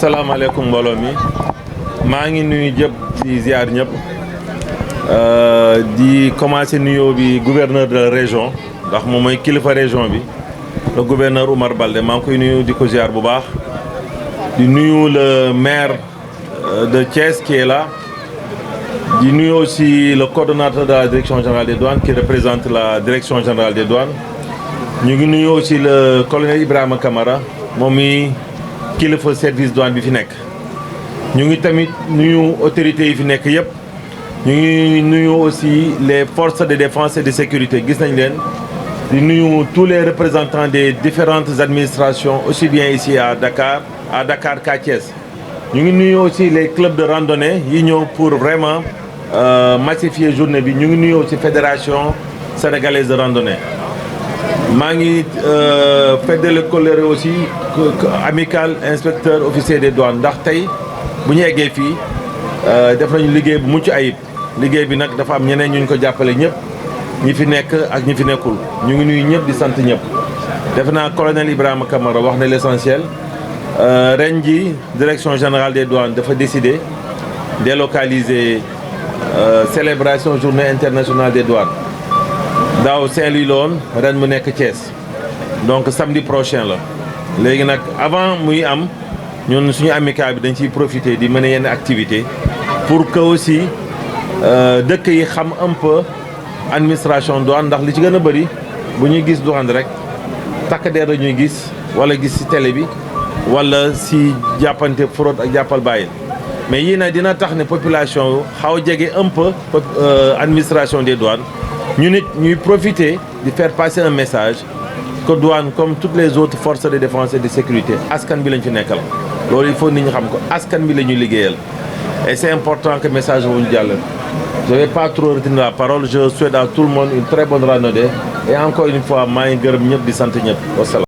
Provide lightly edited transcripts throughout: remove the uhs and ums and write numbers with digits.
asalaamaaleykum mbooloo mi maa ngi nuyu jëpp di ziar ñëpp di commencer nuyoo bi gouverneur de la région ndax moom mooy kilifa région bi le gouverneur Oumar Balde maa ngi koy nuyu di ko ziar bu baax di nuyu le maire de Thiès qui est là di nuyu aussi le coordonnateur de la direction générale des douanes qui représente la direction générale des douanes ñu ngi nuyu aussi le colonel Ibrahima Camara moom mi kilifa service douane bi fi nekk ñu ngi tamit nuyu autorités yi fi nekk yëpp ñu ngi nuyu aussi les forces de défense et de sécurité gis nañ leen di nuyu tous les représentants des différentes administrations aussi bien ici à Dakar qu'à Thiès ñu ngi nuyu aussi les clubs de randonnée yi ñëw pour vraiment massifier journée bi ñu ngi nuyu aussi fédération sénégalaise de randonnée maa ngi feddale colère aussi amical inspecteur officier des douanes ndax tey bu ñu eggee fii def nañu liggéey bu mucc ayib liggéey bi nag dafa am ñeneen ñu ko jàppale ñëpp ñi fi nekk ak ñi fi nekkul ñu ngi nuyu ñëpp di sant ñëpp def naa colonel Ibrahima Camara wax na l'essentiel ren ji direction générale des douanes dafa décider délocaliser célébration journée internationale des douanes daaw Saint-Louis la woon ren mu nekk Thiès donc samedi prochain la léegi nag avant muy am ñun suñu amical bi dañ ciy profiter di mener yenn activité pour que aussi dëkk yi xam un peu administration douane ndax li ci gën a bëri bu ñuy gis douane rek takk der la ñuy gis wala gis ci télé bi wala si jàppante fraude ak jàppal bàyyi mais yii nag dina tax ne population xaw a jege un peu administration des douanes ñu nit ñuy profiter di faire passer un message que douane comme toutes les autres forces de défense et de sécurité askan bi lañ fi nekkal loolu il faut nit ñi xam ko askan bi la ñuy liggéeyal et c'est important que message boobu ñu jàll. Je vais pas trop retenir la parole je souhaite à tout le monde une très bonne randonnée et encore une fois maa ngi gërëm ñëpp di sant ñëpp wasalaam.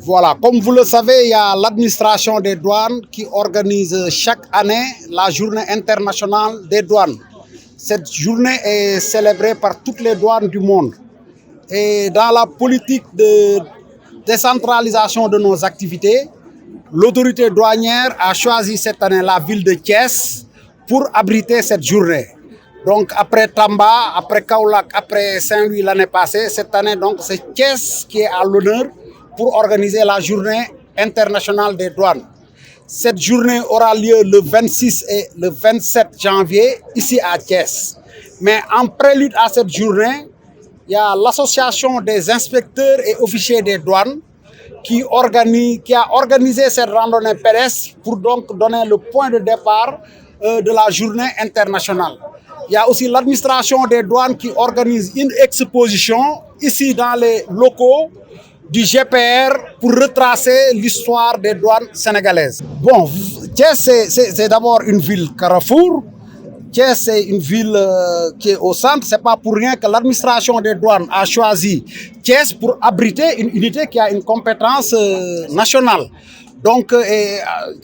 Voilà, comme vous le savez, il y a l'administration des douanes qui organise chaque année la journée internationale des douanes. Cette journée est célébrée par toutes les douanes du monde. Et dans la politique de décentralisation de nos activités, l'autorité douanière a choisi cette année la ville de Thiès pour abriter cette journée. Donc après Tamba, après Kaolack, après Saint-Louis l'année passée, cette année donc c'est Thiès qui est à l'honneur pour organiser la journée internationale des douanes. Cette journée aura lieu le 26 et le 27 janvier ici à Thiès. Mais en prélude à cette journée, il y a l'association des inspecteurs et officiers des douanes qui a organisé cette randonnée pédestre pour donc donner le point de départ de la journée internationale. Il y a aussi l'administration des douanes qui organise une exposition ici dans les locaux du GPR pour retracer l'histoire des douanes sénégalaises. Bon, Thiès, c'est d'abord une ville carrefour. Thiès, c'est une ville qui est au centre. C'est pas pour rien que l'administration des douanes a choisi Thiès pour abriter une unité qui a une compétence nationale. Donc,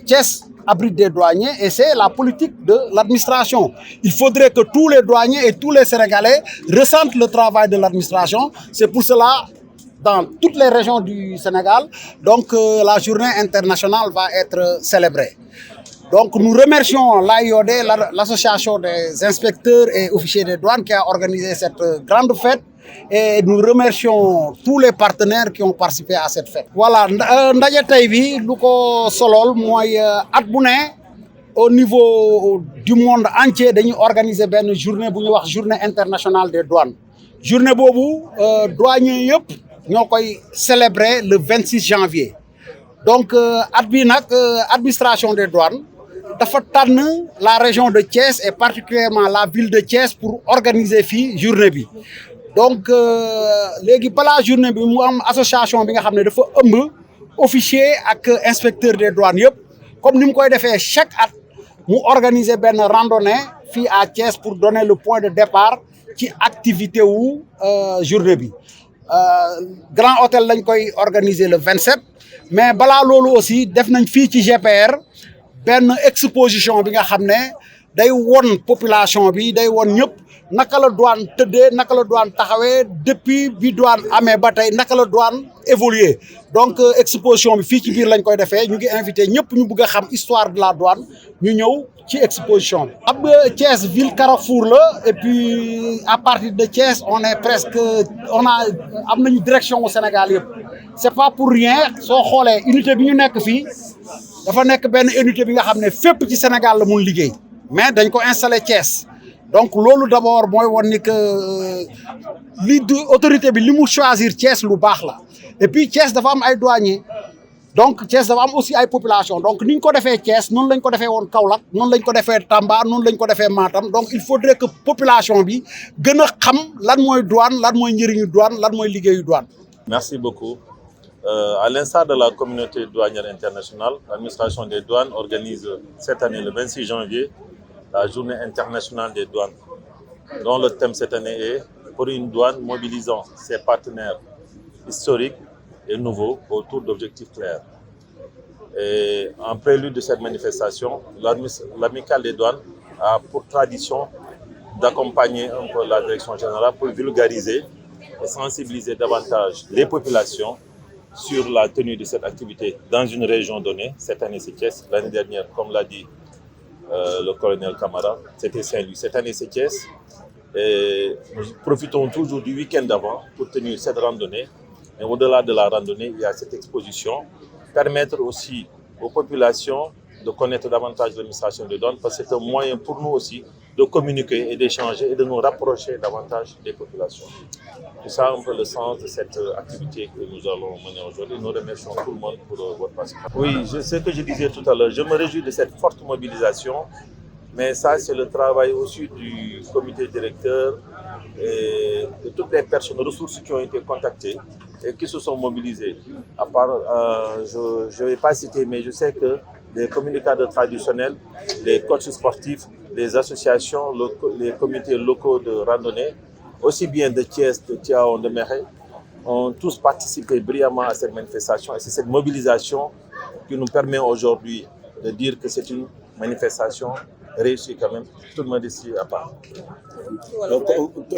Thiès abrite des douaniers et c'est la politique de l'administration. Il faudrait que tous les douaniers et tous les Sénégalais ressentent le travail de l'administration. C'est pour cela, dans toutes les régions du Sénégal, donc la journée internationale va être célébrée. Donc nous remercions l'AIOD, l'association des inspecteurs et officiers des douanes qui a organisé cette grande fête et nous remercions tous les partenaires qui ont participé à cette fête. Voilà, ndaje tey bi lu ko solol mooy at bu ne au niveau du monde entier dañuy organiser benn journée bu ñuy wax journée internationale des douanes. Journée boobu douaniers yëpp ñoo koy célébrer le 26 janvier. Donc at bi nag administration des douanes dafa tànn la région de Thiès et particulièrement la ville de Thiès pour organiser fii journée bi. Donc léegi balaa journée bi mu am association bi nga xam ne dafa ëmb officier ak inspecteur des douanes yëpp comme ni mu koy defee chaque at mu organiser benn randonnée fii à Thiès pour donner le point de départ ci activité wu journée bi. Grand hôtel lañ koy organiser le 27 mais balaa loolu aussi def nañ fii ci GPR benn exposition bi nga xam ne day won population bi day won ñëpp naka la douane tëddee naka la douane taxawee depuis bi douane amee ba tey naka la douane évoluer donc exposition bi fii ci biir lañ koy defee ñu ngi invité ñëpp ñu bëgg a xam histoire de la douane ñu ñëw ci exposition bi. Ab Thiès ville carrefour la et puis à partir de Thiès on est presque am nañu direction au Sénégal yëpp c'est pas pour rien soo xoolee unité bi ñu nekk fii dafa nekk benn unité bi nga xam ne fépp ci Sénégal la mun liggéey mais dañ ko installé Thiès. Donc loolu d'abord mooy won ni que li autorité bi li mu choisir Thiès lu baax la et puis Thiès dafa am ay douaniers donc Thiès dafa am aussi ay population donc ni ñu ko defee Thiès noonu lañ ko defee woon Kaolack noonu lañ ko defee Tamba noonu lañ ko defee Matam donc il faudrait que population bi gën a xam lan mooy douane lan mooy njëriñu douane lan mooy liggéeyu douane. Merci beaucoup. À l'instar de la communauté douanière internationale, l'administration des douanes organise cette année le 26 janvier la journée internationale des douanes, dont le thème cette année est pour une douane mobilisant ses partenaires historiques et nouveaux autour d'objectifs clairs. Et en prélude de cette manifestation, l'amicale des douanes a pour tradition d'accompagner un peu la direction générale pour vulgariser et sensibiliser davantage les populations sur la tenue de cette activité dans une région donnée. Cette année, c'est Thiès. L'année dernière, comme l'a dit le colonel Camara, c'était Saint-Louis. Cette année, c'est Thiès. Et nous profitons toujours du week-end d'avant pour tenir cette randonnée. Et au-delà de la randonnée, il y a cette exposition. Permettre aussi aux populations de connaître davantage l'administration de douane parce que c'est un moyen pour nous aussi de communiquer et d'échanger et de nous rapprocher davantage des populations. C'est ça un peu le sens de cette activité que nous allons mener aujourd'hui. Nous remercions tout le monde pour votre participation. Oui, c'est ce que je disais tout à l'heure. Je me réjouis de cette forte mobilisation, mais ça c'est le travail aussi du comité directeur et de toutes les personnes ressources qui ont été contactées et qui se sont mobilisées. À part, je ne vais pas citer, mais je sais que les communicateurs traditionnels, les coachs sportifs, les associations, les comités locaux de randonnée, aussi bien de Thiès, de Tiaon, de Méré, ont tous participé brillamment à cette manifestation et c'est cette mobilisation qui nous permet aujourd'hui de dire que c'est une manifestation réussie quand même, toute modestie à part.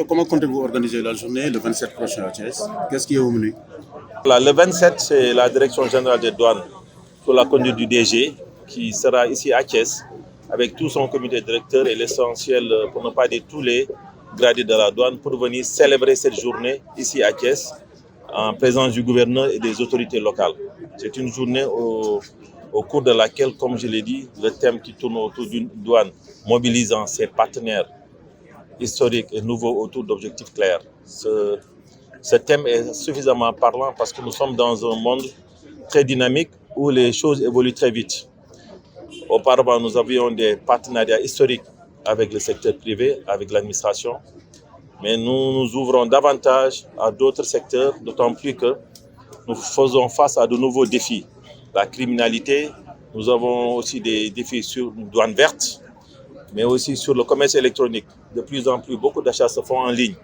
Comment comptez-vous organiser la journée le 27 prochain à Thiès? Qu'est-ce qui est au menu? Le 27, c'est la Direction générale des douanes sous la conduite du DG qui sera ici à Thiès avec tout son comité directeur et l'essentiel, pour ne pas dire tous les gradés de la douane, pour venir célébrer cette journée ici à Thiès en présence du gouverneur et des autorités locales. C'est une journée au cours de laquelle, comme je l'ai dit, le thème qui tourne autour d'une douane mobilisant ses partenaires historiques et nouveaux autour d'objectifs clairs. Ce thème est suffisamment parlant parce que nous sommes dans un monde très dynamique où les choses évoluent très vite. Auparavant, nous avions des partenariats historiques avec le secteur privé, avec l'administration, mais nous nous ouvrons davantage à d'autres secteurs, d'autant plus que nous faisons face à de nouveaux défis. La criminalité, nous avons aussi des défis sur une douane verte, mais aussi sur le commerce électronique. De plus en plus, beaucoup d'achats se font en ligne.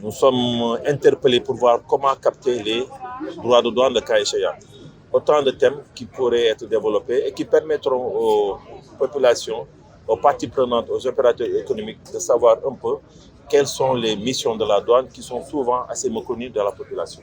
Nous sommes interpellés pour voir comment capter les droits de douane de cas échéant. Autant de thèmes qui pourraient être développés et qui permettront aux populations, aux parties prenantes, aux opérateurs économiques de savoir un peu quelles sont les missions de la douane qui sont souvent assez méconnues de la population.